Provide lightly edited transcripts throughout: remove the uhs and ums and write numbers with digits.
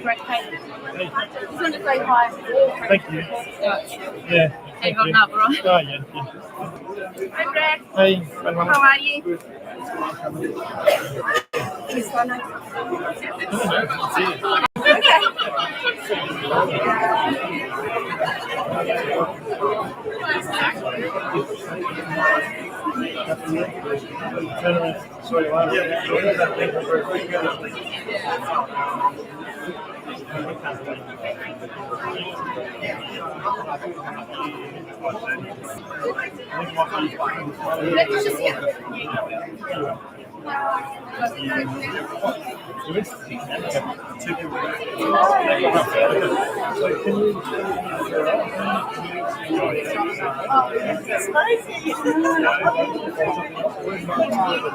great cake. Just wanted to say hi. Thank you. Yeah. Hey, holding up, right? Oh, yeah. Hi, Brad. Hey. How are you?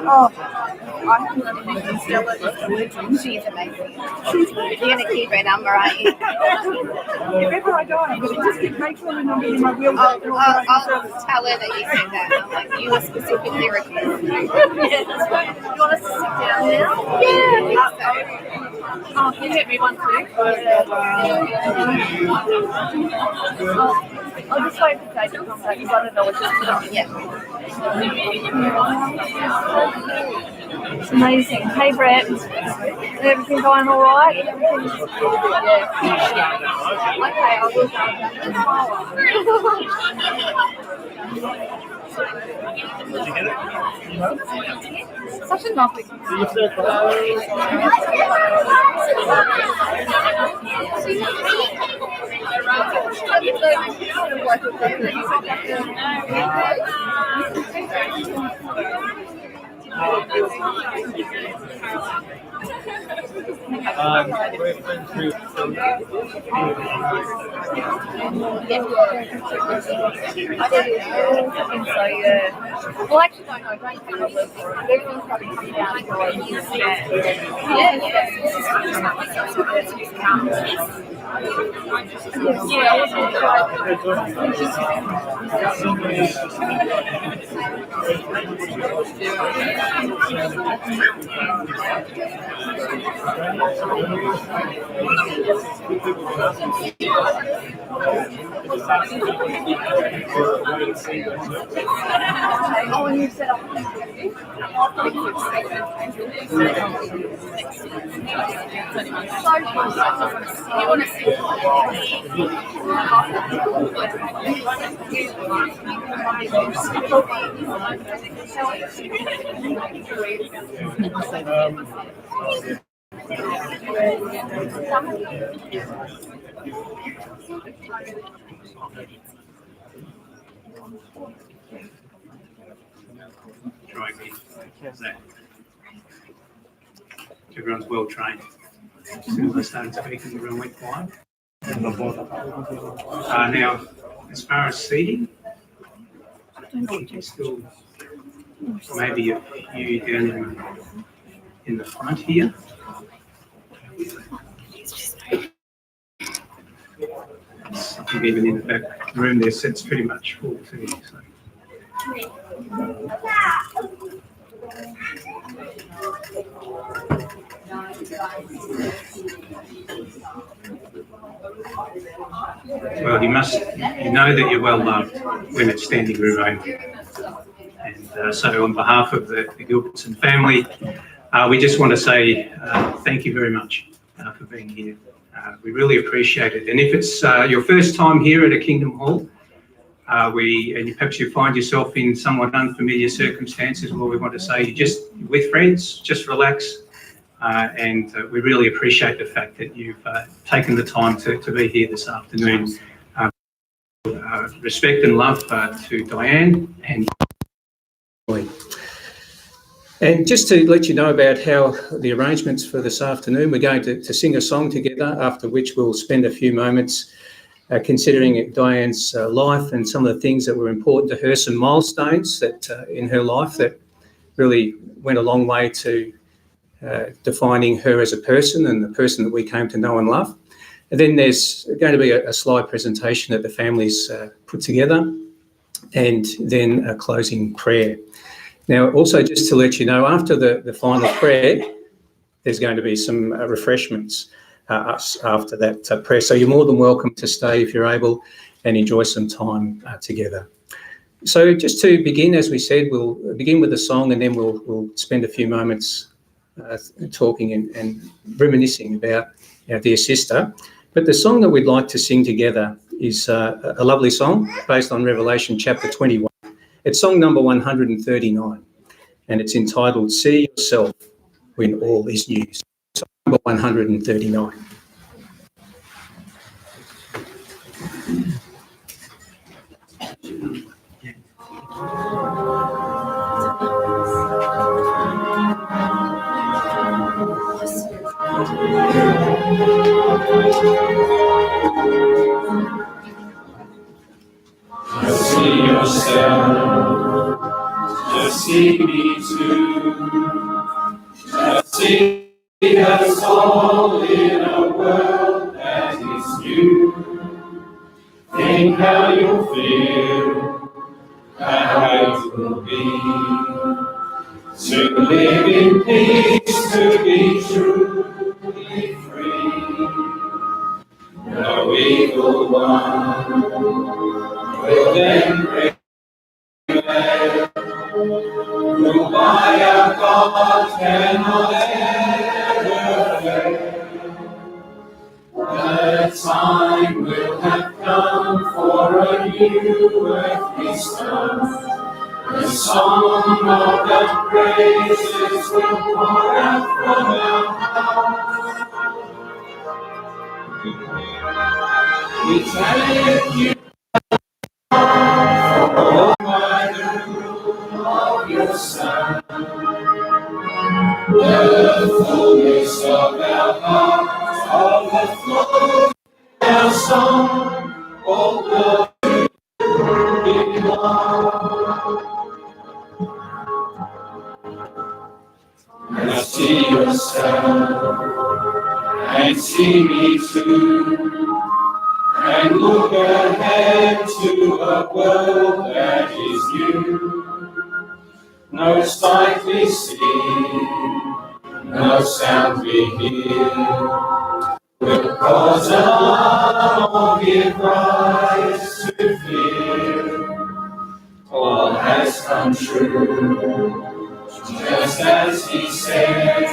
Oh, I haven't even Stella. She's amazing. You're going to keep her number, aren't you? If ever I die, I'm going to just make sure the number in my will. I'll tell her that you said that. I'm like, you were specifically requested. Yeah, that's right. You want us to sit down now? Yeah. Oh, can you get me one too? I'll just wait for Dave to come back because I don't know what to put on. Yeah. It's amazing. Hey, Brett. Is everything going all right? Everything's yeah. Okay, I will go. Did you get it? Such a lovely. Well, actually, no, don't think of it. Everything's probably coming down to Oh, and you set up. You want to see? Try again. That. Everyone's well trained. As soon as I started speaking, everyone went quiet. Now, as far as seating, I think there's still maybe a few down in the front here. I think even in the back room there, it's pretty much full too. So. Well, you know that you're well loved when it's standing room only. And so on behalf of the Gilbertson family, we just want to say thank you very much for being here. We really appreciate it. And if it's your first time here at a Kingdom Hall, and perhaps you find yourself in somewhat unfamiliar circumstances, well, we want to say you're just with friends, just relax. And we really appreciate the fact that you've taken the time to be here this afternoon. Respect and love to Dianne and just to let you know about how the arrangements for this afternoon, we're going to sing a song together, after which we'll spend a few moments considering Dianne's life and some of the things that were important to her, some milestones that in her life that really went a long way to defining her as a person and the person that we came to know and love. And then there's going to be a slide presentation that the family's put together, and then a closing prayer. Now, also just to let you know, after the final prayer, there's going to be some refreshments. us after that prayer. So you're more than welcome to stay if you're able and enjoy some time together. So just to begin, as we said, we'll begin with a song, and then we'll spend a few moments talking and reminiscing about our dear sister. But the song that we'd like to sing together is a lovely song based on Revelation chapter 21. It's song number 139, and it's entitled "See Yourself When All Is New." Song number 139. See yourself, just see me too. Just see us all in a world that is new. Think how you'll feel, how it will be. To live in peace, to be truly free. No evil one will then prevail. Who by our God cannot ever fail. The time will have come for a new earthly start. The song of the praises will pour out from our hearts. We thank you for by the rule of your Son. The fullness of our hearts, overflow our song, oh glory belong. Now see yourself and see me too, and look ahead to a world that is new. No sight we see, no sound we hear, will cause alarm or give rise to fear. All has come true, just as he said.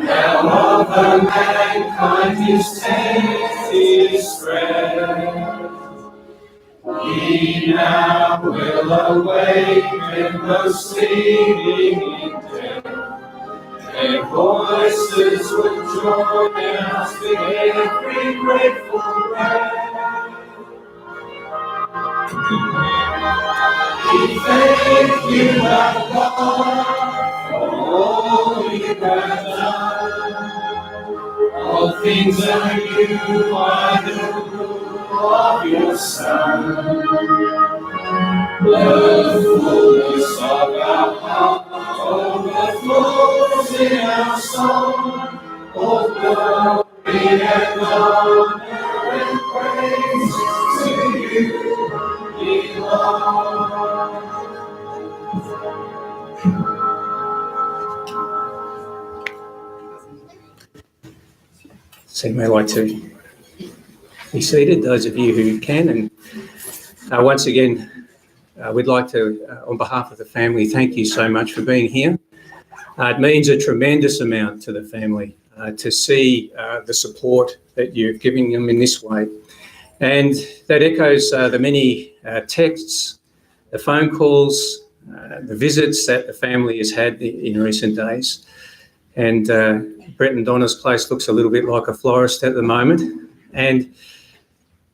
Now over mankind his tent is spread. He now will awaken those sleeping in death. Their voices will join us with every grateful breath. We thank you, our God, for all you have done. All things are new by the rule of your Son. The fullness of our heart overflows in our song. Oh, glory and honor and praise to you belong. So you may like to be seated, those of you who can. And once again, we'd like to, on behalf of the family, thank you so much for being here. It means a tremendous amount to the family to see the support that you're giving them in this way. And that echoes the many texts, the phone calls, the visits that the family has had in recent days. And Brett and Donna's place looks a little bit like a florist at the moment. And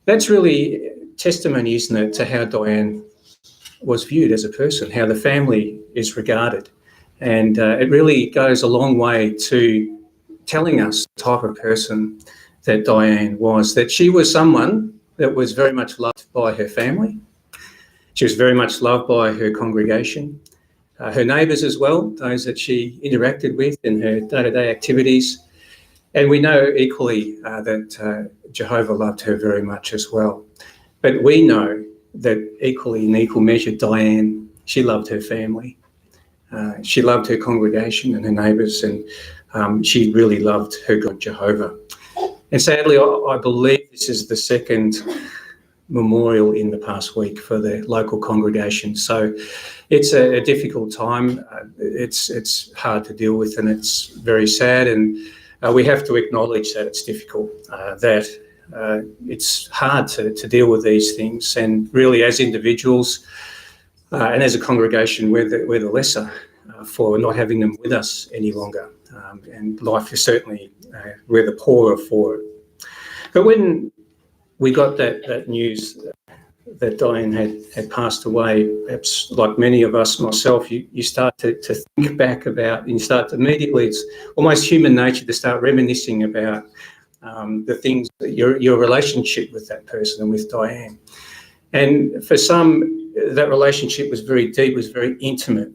that's really testimony, isn't it, to how Dianne was viewed as a person, how the family is regarded. And it really goes a long way to telling us the type of person that Dianne was, that she was someone that was very much loved by her family. She was very much loved by her congregation, her neighbours as well, those that she interacted with in her day-to-day activities. And we know equally that Jehovah loved her very much as well. But we know that equally, in equal measure, Dianne, she loved her family. She loved her congregation and her neighbours, and She really loved her God Jehovah. And sadly, I believe this is the second memorial in the past week for the local congregation. So it's a difficult time. It's hard to deal with, and it's very sad. And we have to acknowledge that it's difficult, that it's hard to deal with these things. And really, as individuals and as a congregation, we're the lesser for not having them with us any longer. And life is certainly, we're the poorer for it. But when we got that news that Dianne had passed away, perhaps like many of us, myself, you start to think back about, and you start to immediately, it's almost human nature to start reminiscing about the things, your relationship with that person and with Dianne. And for some, that relationship was very deep, was very intimate,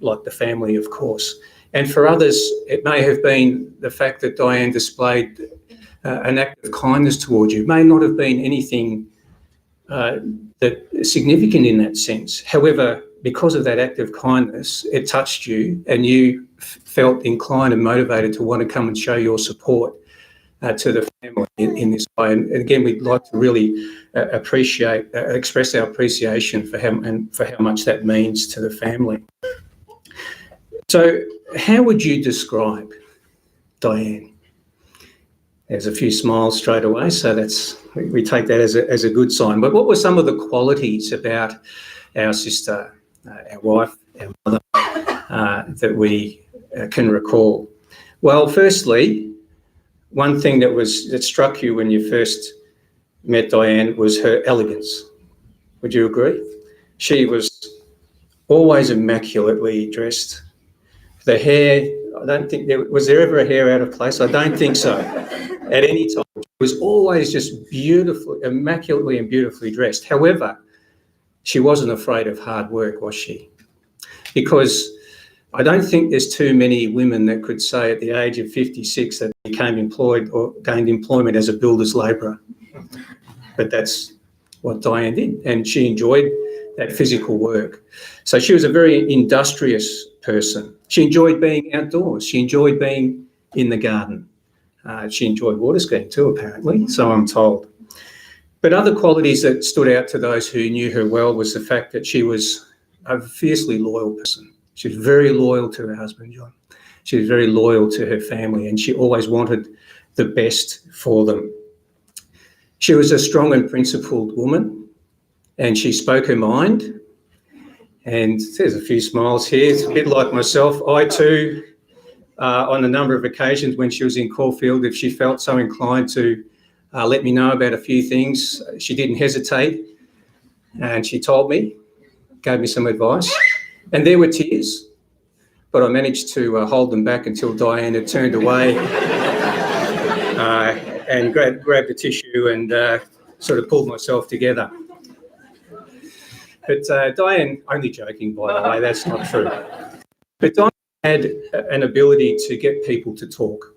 like the family, of course. And for others, it may have been the fact that Dianne displayed an act of kindness towards you. It may not have been anything that significant in that sense. However, because of that act of kindness, it touched you, and you felt inclined and motivated to want to come and show your support to the family in this way. And again, we'd like to really express our appreciation for how much that means to the family. So, how would you describe Dianne? There's a few smiles straight away, so we take that as a good sign. But what were some of the qualities about our sister, our wife, our mother, that we can recall? Well, firstly, one thing that struck you when you first met Dianne was her elegance. Would you agree? She was always immaculately dressed. The hair, I don't think was there ever a hair out of place? I don't think so. At any time, she was always just beautifully, immaculately and beautifully dressed. However, she wasn't afraid of hard work, was she? Because I don't think there's too many women that could say at the age of 56 that they became employed or gained employment as a builder's labourer. But that's what Dianne did, and she enjoyed that physical work. So she was a very industrious person. She enjoyed being outdoors. She enjoyed being in the garden. She enjoyed water skiing too, apparently, so I'm told. But other qualities that stood out to those who knew her well was the fact that she was a fiercely loyal person. She was very loyal to her husband, John. She was very loyal to her family, and she always wanted the best for them. She was a strong and principled woman, and she spoke her mind. And there's a few smiles here. It's a bit like myself. I too, on a number of occasions when she was in Caulfield, if she felt so inclined to let me know about a few things, she didn't hesitate. And she told me, gave me some advice. And there were tears, but I managed to hold them back until Dianne had turned away and grabbed a tissue and sort of pulled myself together. But Dianne, only joking, by the way, that's not true. But Dianne had an ability to get people to talk.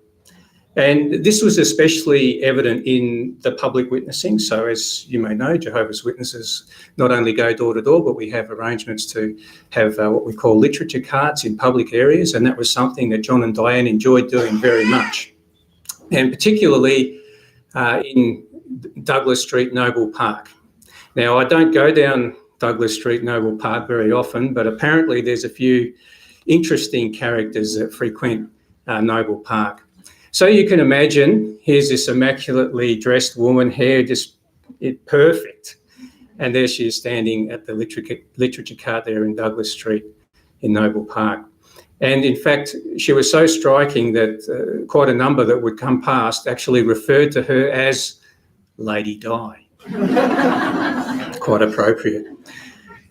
And this was especially evident in the public witnessing. So as you may know, Jehovah's Witnesses not only go door to door, but we have arrangements to have what we call literature carts in public areas. And that was something that John and Dianne enjoyed doing very much. And particularly in Douglas Street, Noble Park. Now, I don't go down Douglas Street, Noble Park very often, but apparently there's a few interesting characters that frequent Noble Park. So you can imagine, here's this immaculately dressed woman, hair just perfect. And there she is standing at the literature cart there in Douglas Street in Noble Park. And in fact, she was so striking that quite a number that would come past actually referred to her as Lady Di. Quite appropriate.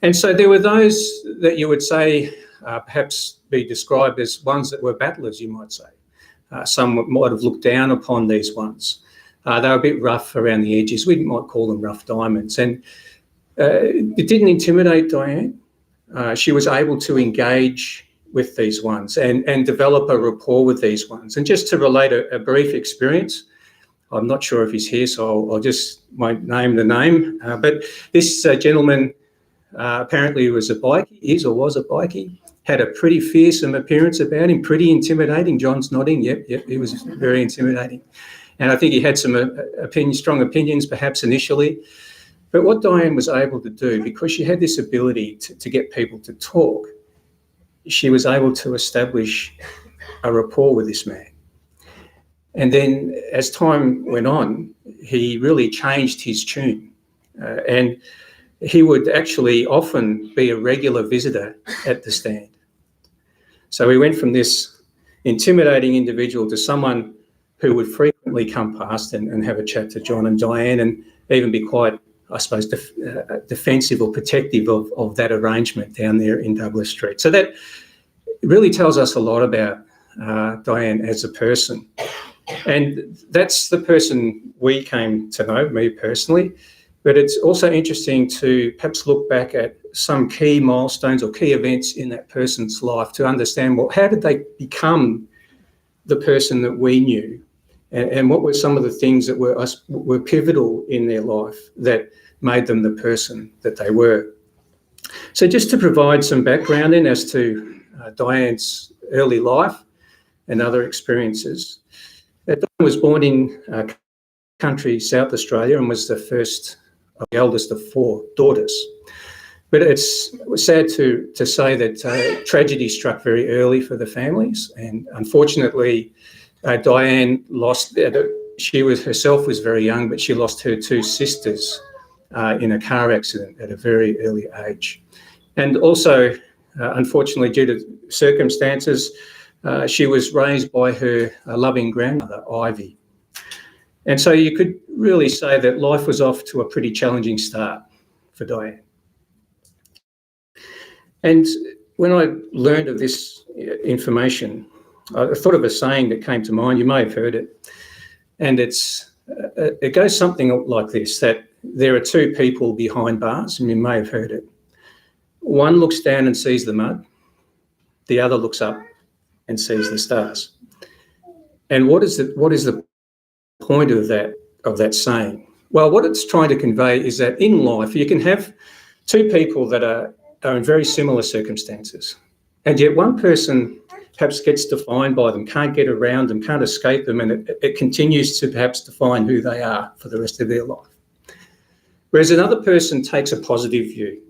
And so there were those that you would say perhaps be described as ones that were battlers, you might say. Some might have looked down upon these ones. They were a bit rough around the edges. We might call them rough diamonds. And it didn't intimidate Dianne. She was able to engage with these ones and develop a rapport with these ones. And just to relate a brief experience, I'm not sure if he's here, so I'll just won't name the name. But this gentleman Apparently he was a bikie, was a bikie, had a pretty fearsome appearance about him, pretty intimidating. John's nodding, yep, he was very intimidating. And I think he had some strong opinions perhaps initially. But what Dianne was able to do, because she had this ability to get people to talk, she was able to establish a rapport with this man. And then as time went on, he really changed his tune. And he would actually often be a regular visitor at the stand. So we went from this intimidating individual to someone who would frequently come past and have a chat to John and Dianne, and even be quite, I suppose, defensive or protective of that arrangement down there in Douglas Street. So that really tells us a lot about Dianne as a person. And that's the person we came to know, me personally. But it's also interesting to perhaps look back at some key milestones or key events in that person's life to understand, well, how did they become the person that we knew? And what were some of the things that were pivotal in their life that made them the person that they were? So just to provide some background in as to Dianne's early life and other experiences. Dianne was born in country South Australia and was the eldest of 4 daughters. But it's sad to say that tragedy struck very early for the families, and unfortunately Dianne lost, she herself was very young, but she lost her 2 sisters in a car accident at a very early age. And also, unfortunately, due to circumstances, she was raised by her loving grandmother, Ivy. And so you could really say that life was off to a pretty challenging start for Dianne. And when I learned of this information, I thought of a saying that came to mind. You may have heard it. And it goes something like this, that there are 2 people behind bars, and you may have heard it. One looks down and sees the mud. The other looks up and sees the stars. And what is the point of that saying? Well, what it's trying to convey is that in life you can have 2 people that are in very similar circumstances, and yet one person perhaps gets defined by them, can't get around them, can't escape them, and it continues to perhaps define who they are for the rest of their life. Whereas another person takes a positive view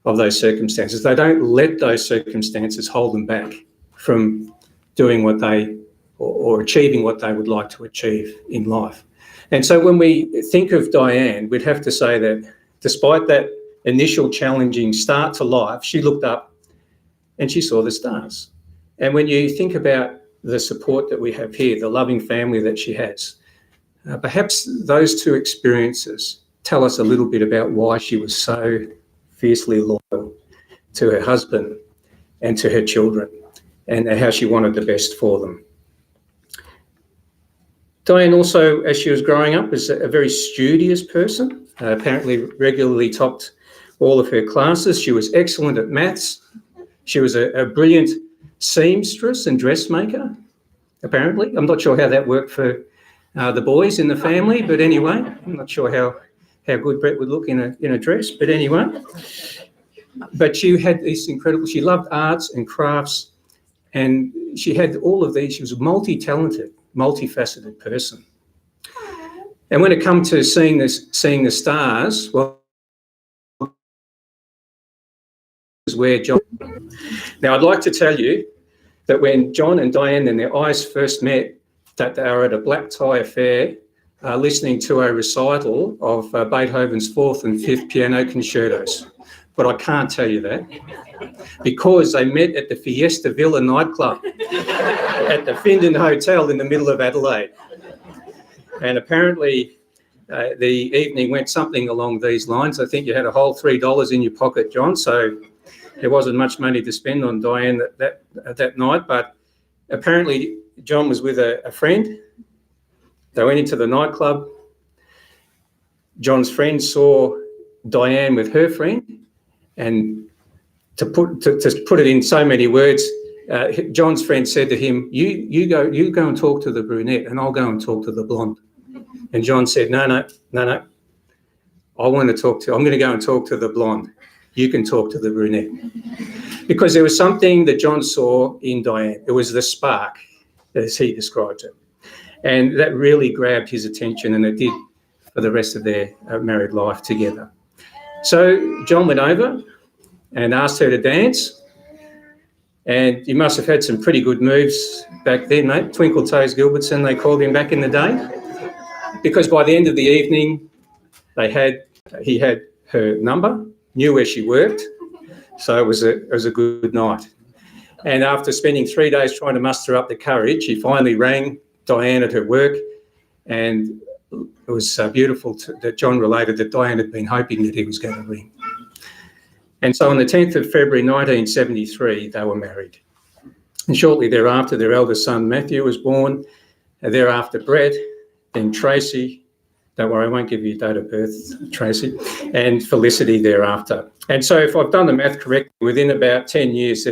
of those circumstances. They don't let those circumstances hold them back from doing what they or achieving what they would like to achieve in life. And so when we think of Dianne, we'd have to say that despite that initial challenging start to life, she looked up and she saw the stars. And when you think about the support that we have here, the loving family that she has, perhaps those 2 experiences tell us a little bit about why she was so fiercely loyal to her husband and to her children, and how she wanted the best for them. Dianne also, as she was growing up, was a very studious person, apparently regularly topped all of her classes. She was excellent at maths. She was a brilliant seamstress and dressmaker, apparently. I'm not sure how that worked for the boys in the family, but anyway, I'm not sure how good Brett would look in a dress, but anyway. But she had this incredible, she loved arts and crafts, and she had all of these. She was a multi-talented, multifaceted person. And when it comes to seeing the stars, well, is where John. Now, I'd like to tell you that when John and Dianne and their eyes first met, that they were at a black tie affair, listening to a recital of Beethoven's 4th and 5th piano concertos. But I can't tell you that because they met at the Fiesta Villa nightclub at the Findon Hotel in the middle of Adelaide. And apparently the evening went something along these lines. I think you had a whole $3 in your pocket, John, so there wasn't much money to spend on Dianne that night. But apparently John was with a friend. They went into the nightclub. John's friend saw Dianne with her friend, and to put it in so many words, John's friend said to him, "You go and talk to the brunette, and I'll go and talk to the blonde." And John said, "No. I'm going to go and talk to the blonde." you can talk to the brunette. Because there was something that John saw in Dianne. It was the spark, as he described it. And that really grabbed his attention, and it did for the rest of their married life together. So John went over and asked her to dance. And you must have had some pretty good moves back then, mate. Twinkle Toes Gilbertson, they called him back in the day. Because by the end of the evening, he had her number, knew where she worked. So it was a good night. And after spending 3 days trying to muster up the courage, he finally rang Dianne at her work, and it was beautiful that John related that Dianne had been hoping that he was going to ring. And so on the 10th of February 1973, they were married. And shortly thereafter, their eldest son Matthew was born, and thereafter Brett, then Tracy. Don't worry, I won't give you a date of birth, Tracy, and Felicity thereafter. And so if I've done the math correctly, within about 10 years,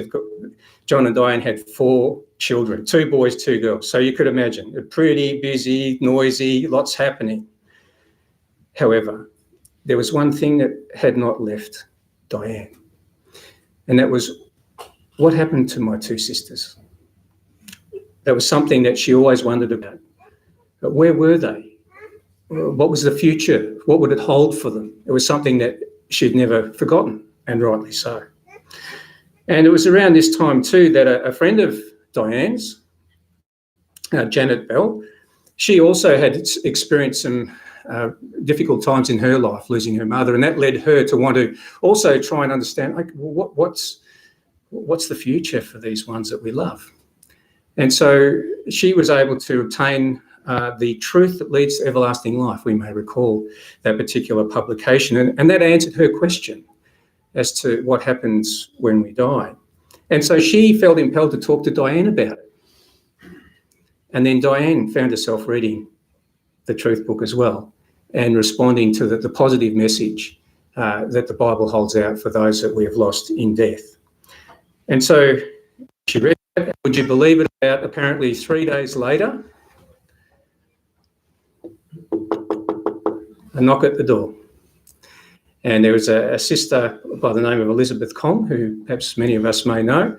John and Dianne had 4 children, 2 boys, 2 girls. So you could imagine, pretty busy, noisy, lots happening. However, there was one thing that had not left Dianne, and that was, what happened to my 2 sisters? That was something that she always wondered about. But where were they? What was the future? What would it hold for them? It was something that she'd never forgotten, and rightly so. And it was around this time too that a friend of Dianne's, Janet Bell, she also had experienced some difficult times in her life, losing her mother, and that led her to want to also try and understand, like, what's the future for these ones that we love? And so she was able to obtain the Truth That Leads to Everlasting Life. We may recall that particular publication, and that answered her question as to what happens when we die. And so she felt impelled to talk to Dianne about it. And then Dianne found herself reading the Truth Book as well and responding to the positive message that the Bible holds out for those that we have lost in death. And so she read that. Would you believe it, about apparently 3 days later, a knock at the door. And there was a sister by the name of Elizabeth Kong, who perhaps many of us may know.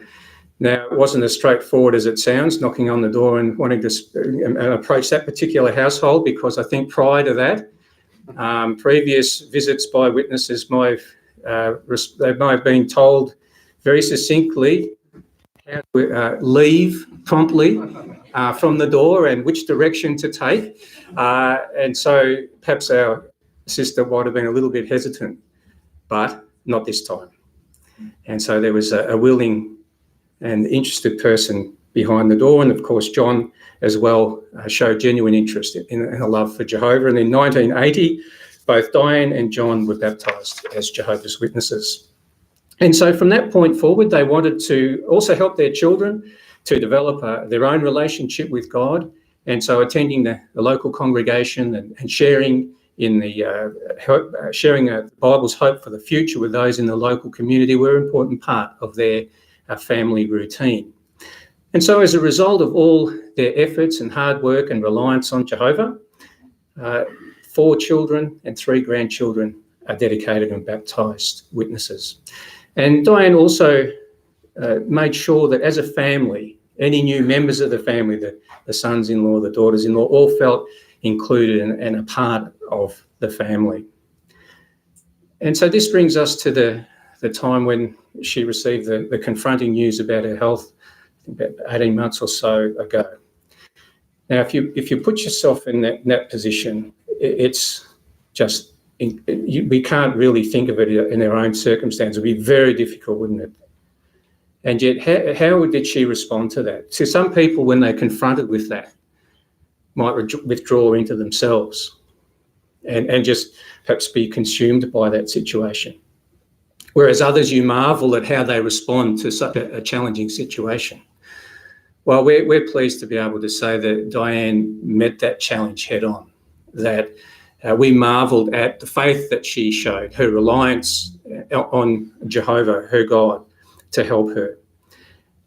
Now, it wasn't as straightforward as it sounds, knocking on the door and wanting to approach that particular household, because I think prior to that, previous visits by witnesses they might have been told very succinctly how to leave promptly from the door and which direction to take. And so perhaps our sister might have been a little bit hesitant, but not this time. And so there was a willing and interested person behind the door. And of course, John as well showed genuine interest in a love for Jehovah. And in 1980, both Dianne and John were baptised as Jehovah's Witnesses. And so from that point forward, they wanted to also help their children to develop their own relationship with God. And so attending the local congregation and sharing in the sharing the Bible's hope for the future with those in the local community were an important part of their family routine. And so as a result of all their efforts and hard work and reliance on Jehovah, 4 children and 3 grandchildren are dedicated and baptised witnesses. And Dianne also made sure that as a family, any new members of the family, the sons-in-law, the daughters-in-law, all felt included and a part of the family. And so this brings us to the time when she received the confronting news about her health, about 18 months or so ago. Now, if you put yourself in that position, it's just, we can't really think of it in our own circumstance. It would be very difficult, wouldn't it? And yet, how did she respond to that? So some people, when they're confronted with that, might withdraw into themselves and just perhaps be consumed by that situation. Whereas others, you marvel at how they respond to such a challenging situation. Well, we're pleased to be able to say that Dianne met that challenge head on, that we marvelled at the faith that she showed, her reliance on Jehovah, her God, to help her.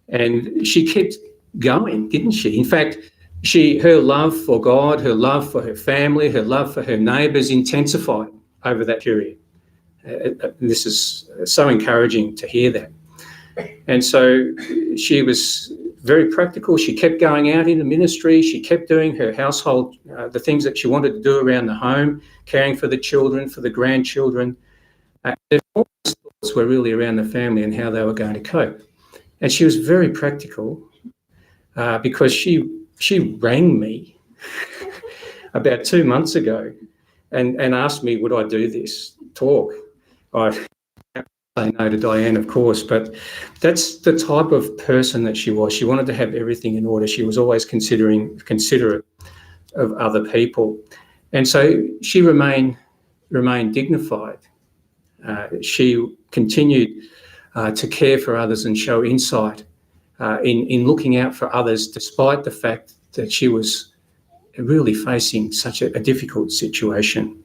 And she kept going, didn't she? In fact, her love for God, her love for her family, her love for her neighbours intensified over that period. This is so encouraging to hear that. And so she was very practical. She kept going out into ministry. She kept doing her household, the things that she wanted to do around the home, caring for the children, for the grandchildren. All those thoughts were really around the family and how they were going to cope. And she was very practical because she rang me about 2 months ago and asked me, would I do this talk? I say no to Dianne, of course, but that's the type of person that she was. She wanted to have everything in order. She was always considerate of other people. And so she remained dignified. She continued to care for others and show insight in looking out for others, despite the fact that she was really facing such a difficult situation.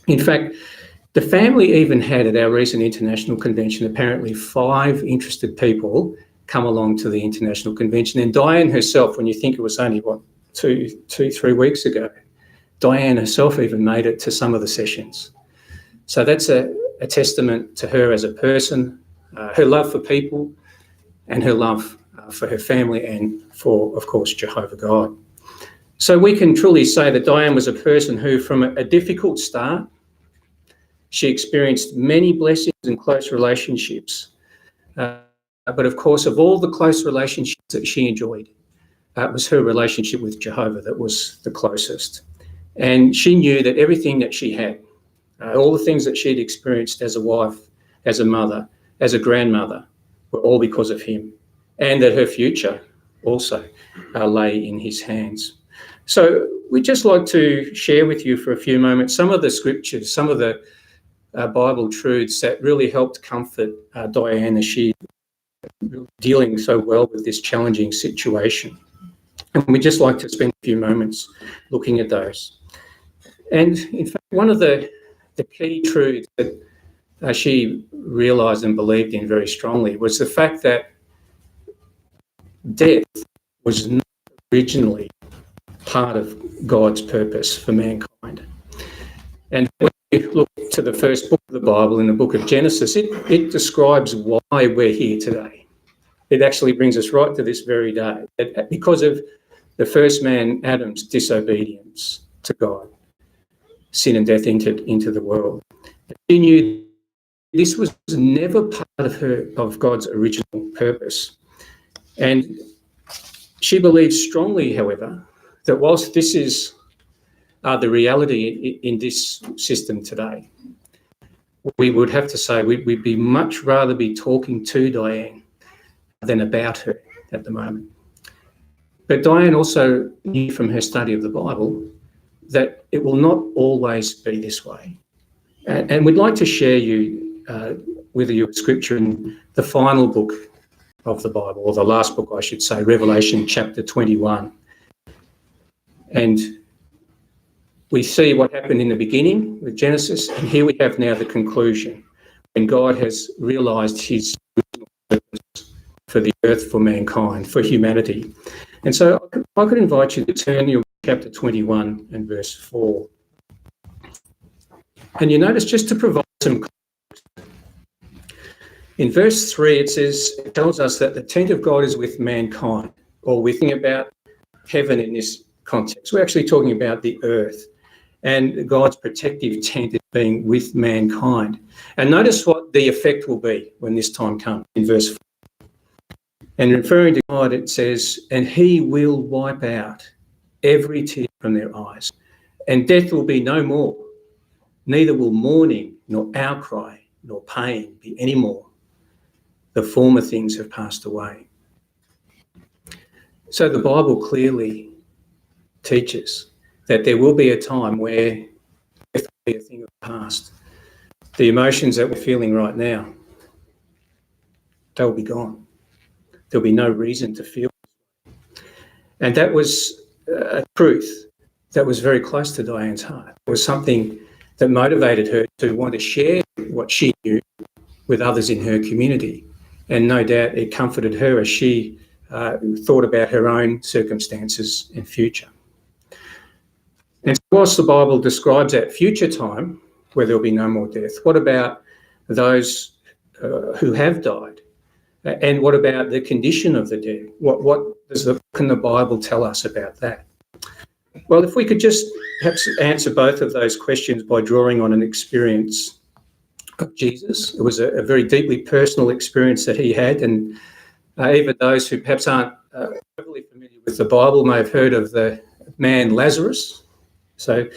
In fact, the family even had at our recent international convention, apparently 5 interested people come along to the international convention. And Dianne herself, when you think it was only, 3 weeks ago, Dianne herself even made it to some of the sessions. So that's a testament to her as a person, her love for people and her love for her family and for, of course, Jehovah God. So we can truly say that Dianne was a person who, from a difficult start, she experienced many blessings and close relationships. But of course, of all the close relationships that she enjoyed, it was her relationship with Jehovah that was the closest. And she knew that everything that she had, all the things that she'd experienced as a wife, as a mother, as a grandmother, were all because of him, and that her future also lay in his hands. So we'd just like to share with you for a few moments some of the scriptures, some of the Bible truths that really helped comfort Dianne as she was dealing so well with this challenging situation. And we'd just like to spend a few moments looking at those. And in fact, one of the key truths that she realised and believed in very strongly was the fact that death was not originally part of God's purpose for mankind. And when you look to the first book of the Bible, in the book of Genesis, it describes why we're here today. It actually brings us right to this very day. Because of the first man, Adam's disobedience to God, sin and death entered into the world. She knew this was never part of God's original purpose. And she believes strongly, however, that whilst this is the reality in this system today, we would have to say we'd be much rather be talking to Dianne than about her at the moment. But Dianne also knew from her study of the Bible that it will not always be this way. And we'd like to share with you a scripture in the final book of the Bible, or the last book, I should say, Revelation chapter 21. And we see what happened in the beginning with Genesis, and here we have now the conclusion, when God has realised his purpose for the earth, for mankind, for humanity. And so I could invite you to turn your chapter 21 and verse 4. And you notice, just to provide some context, in verse 3 it tells us that the tent of God is with mankind, or we're thinking about heaven in this context. We're actually talking about the earth, and God's protective tent is being with mankind. And notice what the effect will be when this time comes in verse 4. And referring to God, it says, and he will wipe out every tear from their eyes, and death will be no more. Neither will mourning, nor outcry, nor pain be any more. The former things have passed away. So the Bible clearly teaches that there will be a time where death will be a thing of the past. The emotions that we're feeling right now, they'll be gone. There'll be no reason to feel. And that was a truth that was very close to Dianne's heart. It was something that motivated her to want to share what she knew with others in her community. And no doubt it comforted her as she thought about her own circumstances and future. And whilst the Bible describes that future time where there'll be no more death, what about those who have died? And what about the condition of the dead? What can the Bible tell us about that? Well, if we could just perhaps answer both of those questions by drawing on an experience of Jesus. It was a very deeply personal experience that he had, and even those who perhaps aren't overly familiar with the Bible may have heard of the man Lazarus. So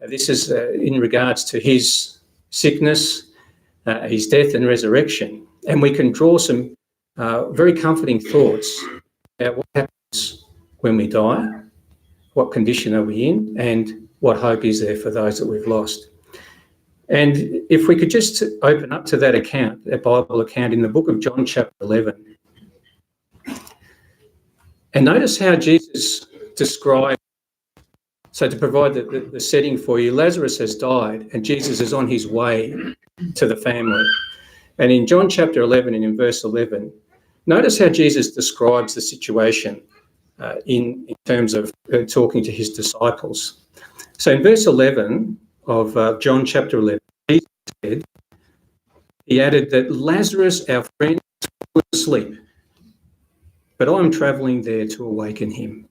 this is in regards to his sickness, his death and resurrection. And we can draw some very comforting thoughts about what happens when we die, what condition are we in, and what hope is there for those that we've lost. And if we could just open up to that account, that Bible account in the book of John chapter 11, and notice how Jesus described, so to provide the setting for you, Lazarus has died and Jesus is on his way to the family. And in John chapter 11 and in verse 11, notice how Jesus describes the situation in terms of talking to his disciples. So in verse 11 of John chapter 11, Jesus said, he added that Lazarus, our friend, is fallen asleep, but I'm travelling there to awaken him.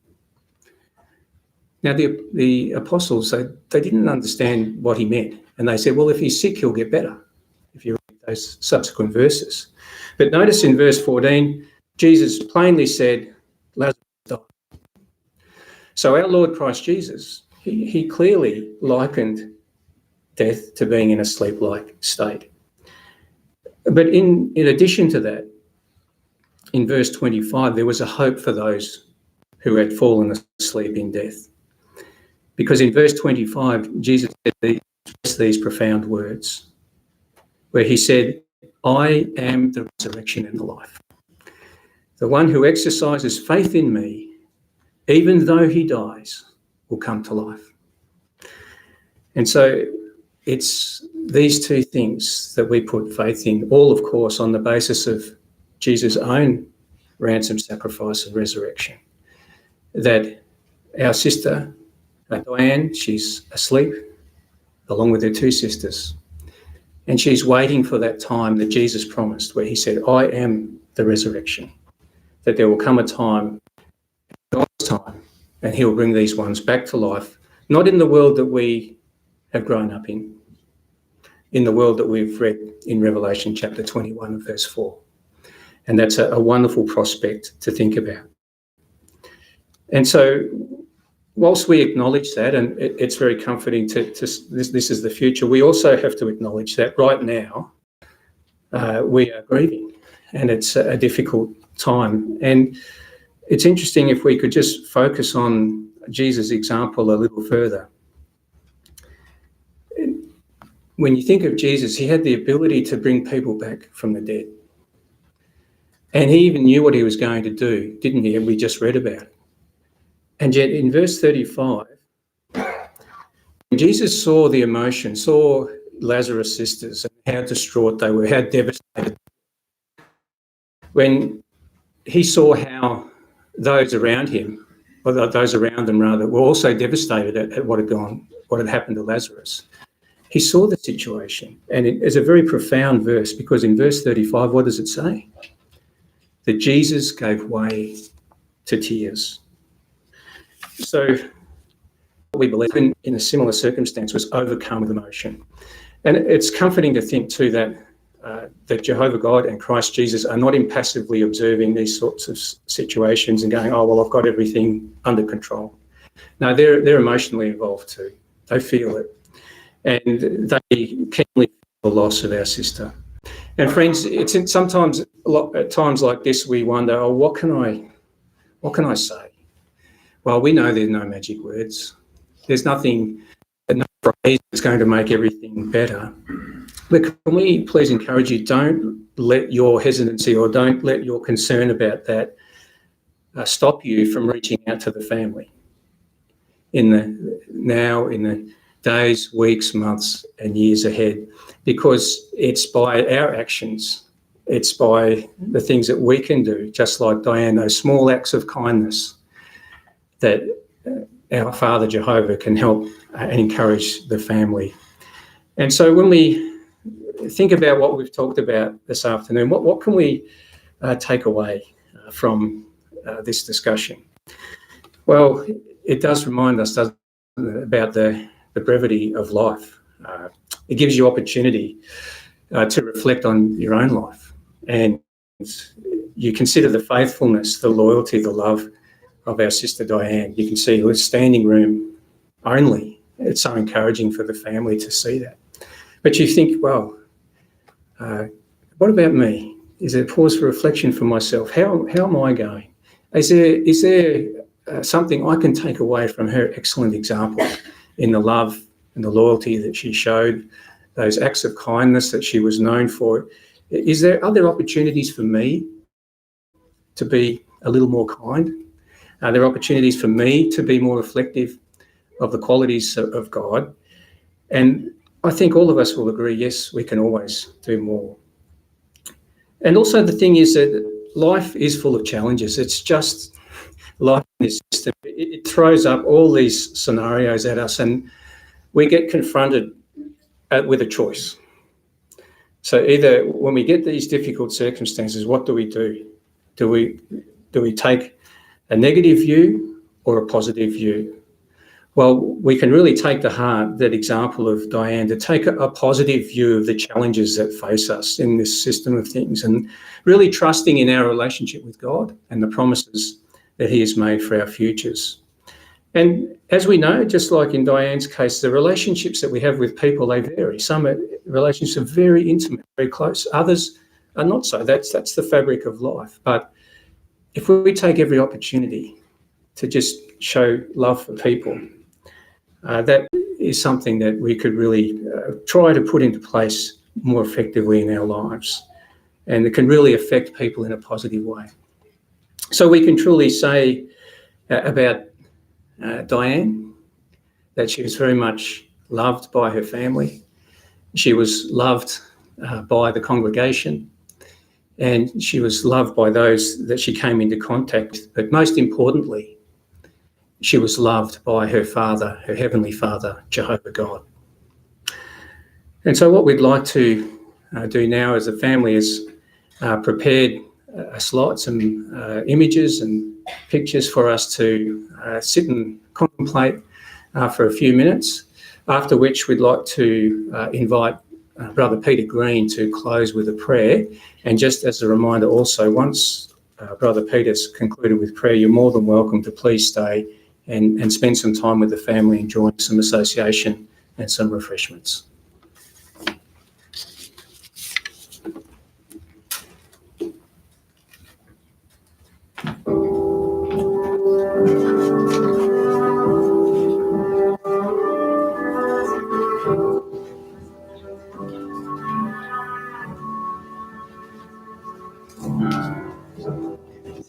Now, the apostles, they didn't understand what he meant. And they said, well, if he's sick, he'll get better, if you read those subsequent verses. But notice in verse 14, Jesus plainly said, Lazarus died. So our Lord Christ Jesus, he clearly likened death to being in a sleep-like state. But in addition to that, in verse 25, there was a hope for those who had fallen asleep in death. Because in verse 25, Jesus said these profound words, where he said, I am the resurrection and the life. The one who exercises faith in me, even though he dies, will come to life. And so it's these two things that we put faith in, all, of course, on the basis of Jesus' own ransom sacrifice and resurrection. That our sister, Dianne, she's asleep, along with her two sisters. And she's waiting for that time that Jesus promised, where he said, I am the resurrection. That there will come a time, God's time, and he'll bring these ones back to life, not in the world that we have grown up in the world that we've read in Revelation chapter 21 and verse 4. And that's a wonderful prospect to think about. And so whilst we acknowledge that, and it's very comforting to this is the future, we also have to acknowledge that right now we are grieving, and it's a difficult time. And it's interesting if we could just focus on Jesus' example a little further. When you think of Jesus, he had the ability to bring people back from the dead. And he even knew what he was going to do, didn't he? And we just read about it. And yet in verse 35, when Jesus saw the emotion, saw Lazarus' sisters and how distraught they were, how devastated, when he saw how those around him, or those around them rather, were also devastated at what had happened to Lazarus, he saw the situation. And it is a very profound verse, because in verse 35, what does it say? That Jesus gave way to tears. So we believe in a similar circumstance was overcome with emotion. And it's comforting to think too that Jehovah God and Christ Jesus are not impassively observing these sorts of situations and going, oh, well, I've got everything under control. No, they're emotionally involved too. They feel it. And they keenly feel the loss of our sister. And friends, it's sometimes at times like this we wonder, oh, what can I say? Well, we know there's no magic words. There's nothing, no phrase that's going to make everything better. But can we please encourage you, don't let your hesitancy or don't let your concern about that stop you from reaching out to the family in the days, weeks, months and years ahead, because it's by our actions, it's by the things that we can do, just like Dianne, those small acts of kindness, that our Father Jehovah can help and encourage the family. And so when we think about what we've talked about this afternoon. What can we take away from this discussion? Well, it does remind us, doesn't it, about the brevity of life. It gives you opportunity to reflect on your own life, and you consider the faithfulness, the loyalty, the love of our sister Dianne. You can see her standing room only. It's so encouraging for the family to see that. But you think, well, what about me? Is there a pause for reflection for myself? How am I going? Is there something I can take away from her excellent example in the love and the loyalty that she showed, those acts of kindness that she was known for? Is there other opportunities for me to be a little more kind? Are there opportunities for me to be more reflective of the qualities of God? And I think all of us will agree, yes, we can always do more. And also the thing is that life is full of challenges. It's just life in this system. It throws up all these scenarios at us, and we get confronted with a choice. So either when we get these difficult circumstances, what do we do? Do we take a negative view or a positive view? Well, we can really take to heart that example of Dianne, to take a positive view of the challenges that face us in this system of things, and really trusting in our relationship with God and the promises that he has made for our futures. And as we know, just like in Dianne's case, the relationships that we have with people, they vary. Some relationships are very intimate, very close. Others are not so. That's the fabric of life. But if we take every opportunity to just show love for people, that is something that we could really try to put into place more effectively in our lives. And it can really affect people in a positive way. So we can truly say about Dianne that she was very much loved by her family. She was loved by the congregation, and she was loved by those that she came into contact with. But most importantly, she was loved by her Father, her Heavenly Father, Jehovah God. And so what we'd like to do now as a family is prepared a slot, some images and pictures for us to sit and contemplate for a few minutes, after which we'd like to invite Brother Peter Green to close with a prayer. And just as a reminder also, once Brother Peter's concluded with prayer, you're more than welcome to please stay and spend some time with the family, enjoying some association and some refreshments.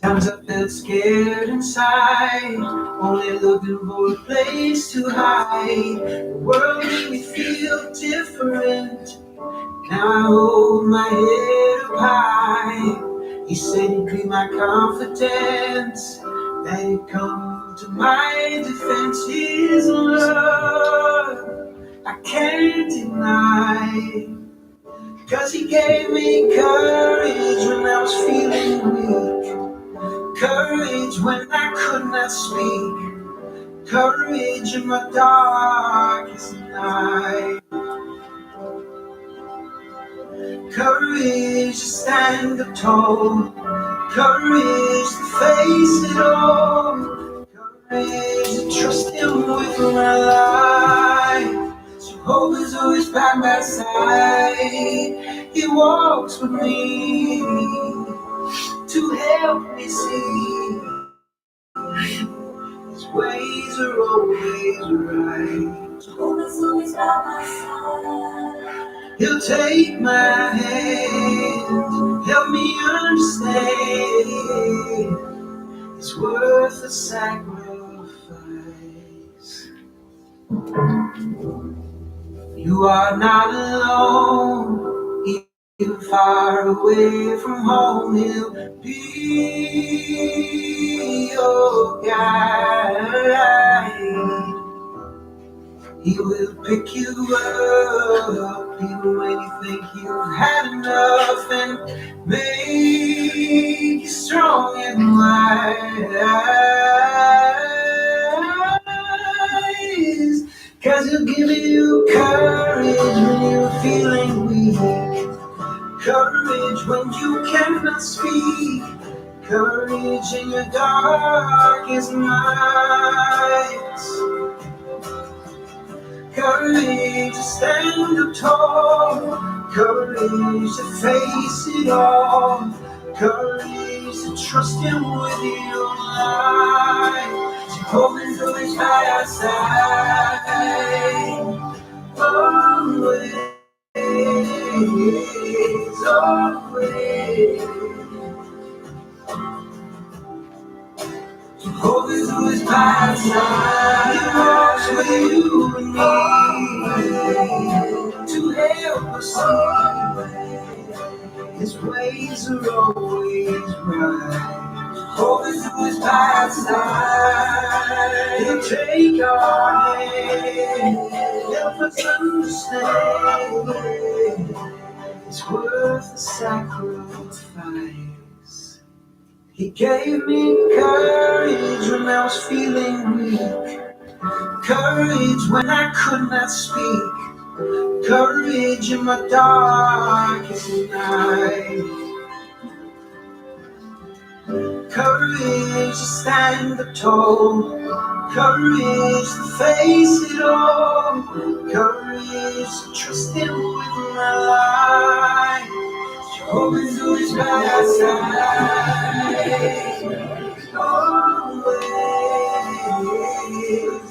Times I felt scared inside, only looking for a place to hide. The world made me feel different. Now I hold my head up high. He said he'd be my confidence, that he'd come to my defense. His love I can't deny, 'cause he gave me courage when I was feeling weak. Courage when I could not speak. Courage in my darkest night. Courage to stand up tall. Courage to face it all. Courage to trust him with my life. So hope is always by my side. He walks with me to help me see his ways are always right. Hope is always by my side. He'll take my hand, help me understand it's worth the sacrifice. You are not alone. Even far away from home, he'll be your guide. He will pick you up even when you think you've had enough and make you strong and wise. 'Cause he'll give you courage when you're feeling weak, courage when you cannot speak, courage in your darkest nights. Courage to stand up tall, courage to face it all, courage to trust him with your life, Jehovah's always by our side, always, always. Jehovah's always by our side. He walks with you and me to help us see his ways are always right. Jehovah's always by our side. He'll take our hand, help us understand it's worth the sacrifice. He gave me courage when I was feeling weak, courage when I could not speak, courage in my darkest night, courage to stand up tall, courage to face it all, courage to trust him with my life. Jehovah's always by our side, always,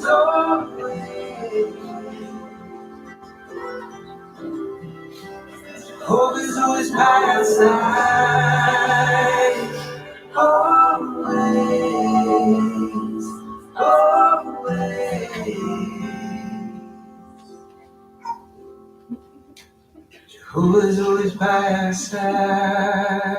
always. Jehovah's always by our side, always, always. Jehovah's always by our side.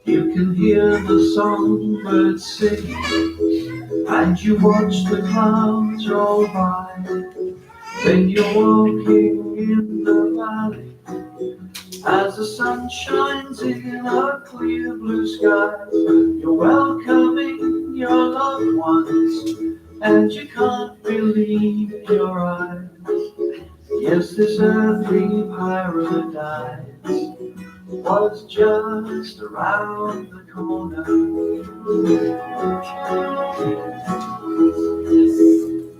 You can hear the songbirds sing, and you watch the clouds roll by. Then you're walking in the valley as the sun shines in a clear blue sky. You're welcoming your loved ones, and you can't believe your eyes. Yes, this earthly paradise was just around the corner.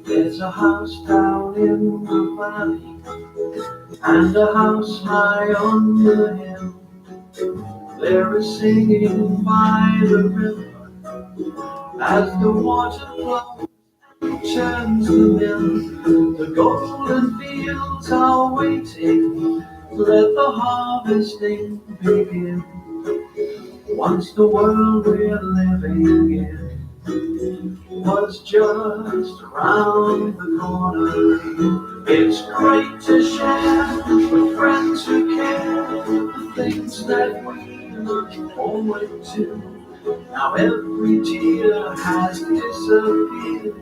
There's a house down in the valley and a house high on the hill. There is singing by the river as the water flows and turns the mill. The golden fields are waiting, let the harvesting begin. Once the world we're living in was just around the corner. It's great to share with friends who care the things that we look forward to. Now every tear has disappeared.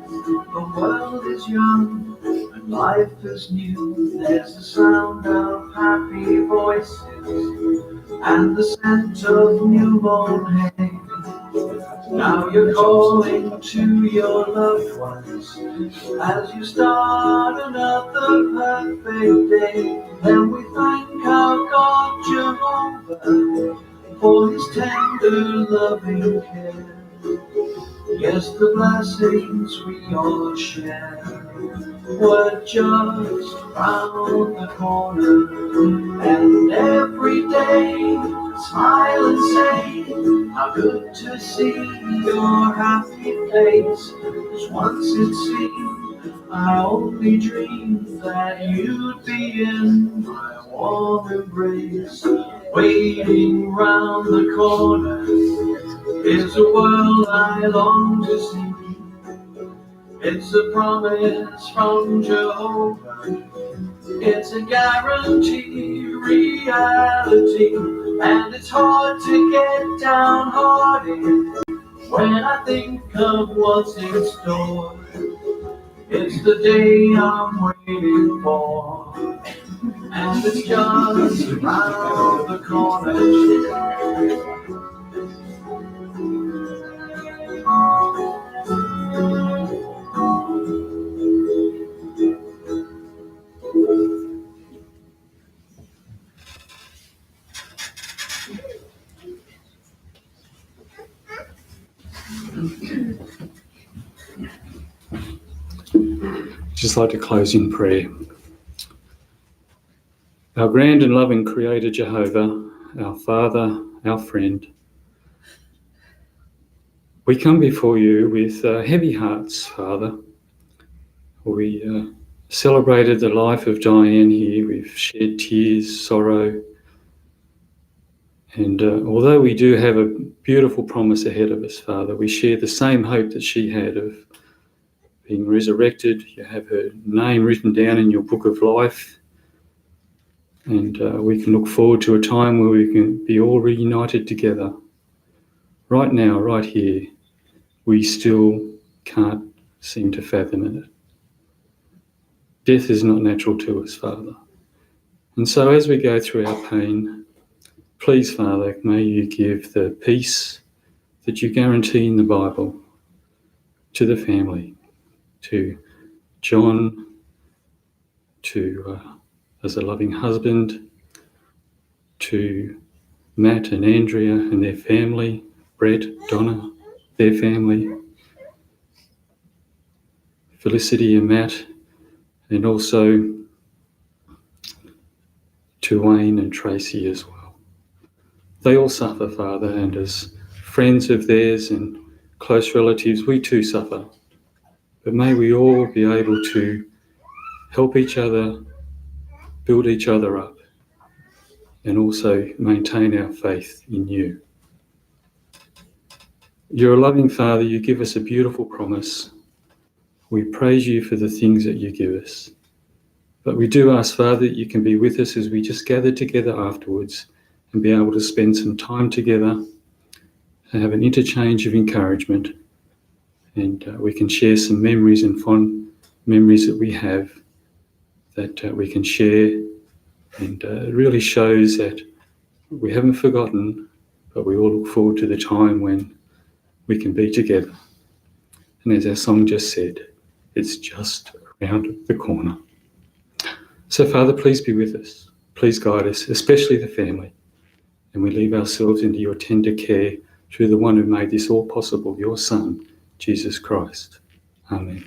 The world is young and life is new. There's the sound of happy voices and the scent of newborn hay. Now you're calling to your loved ones as you start another perfect day. Then we thank our God Jehovah for his tender loving care. Yes, the blessings we all share were just round the corner. And every day smile and say how good to see your happy face. 'Cause once it seemed I only dreamed that you'd be in my warm embrace. Waiting round the corner is a world I long to see. It's a promise from Jehovah. It's a guaranteed reality. And it's hard to get downhearted when I think of what's in store. It's the day I'm waiting for, and it's just around the corner. Just like to close in prayer. Our grand and loving Creator Jehovah, our Father, our friend, we come before you with heavy hearts, Father. We celebrated the life of Dianne here. We've shed tears, sorrow, and although we do have a beautiful promise ahead of us, Father, we share the same hope that she had of being resurrected. You have her name written down in your book of life, and we can look forward to a time where we can be all reunited together. Right now, right here, we still can't seem to fathom it. Death is not natural to us, Father. And so as we go through our pain, please, Father, may you give the peace that you guarantee in the Bible to the family, to John, to as a loving husband, to Matt and Andrea and their family, Brett, Donna, their family, Felicity and Matt, and also to Wayne and Tracy as well. They all suffer, Father, and as friends of theirs and close relatives, we too suffer. But may we all be able to help each other, build each other up, and also maintain our faith in you. You're a loving Father. You give us a beautiful promise. We praise you for the things that you give us. But we do ask, Father, that you can be with us as we just gather together afterwards and be able to spend some time together and have an interchange of encouragement. And we can share some memories and fond memories that we have that we can share. And it really shows that we haven't forgotten, but we all look forward to the time when we can be together. And as our song just said, it's just around the corner. So, Father, please be with us. Please guide us, especially the family. And we leave ourselves into your tender care through the one who made this all possible, your Son, Jesus Christ. Amen.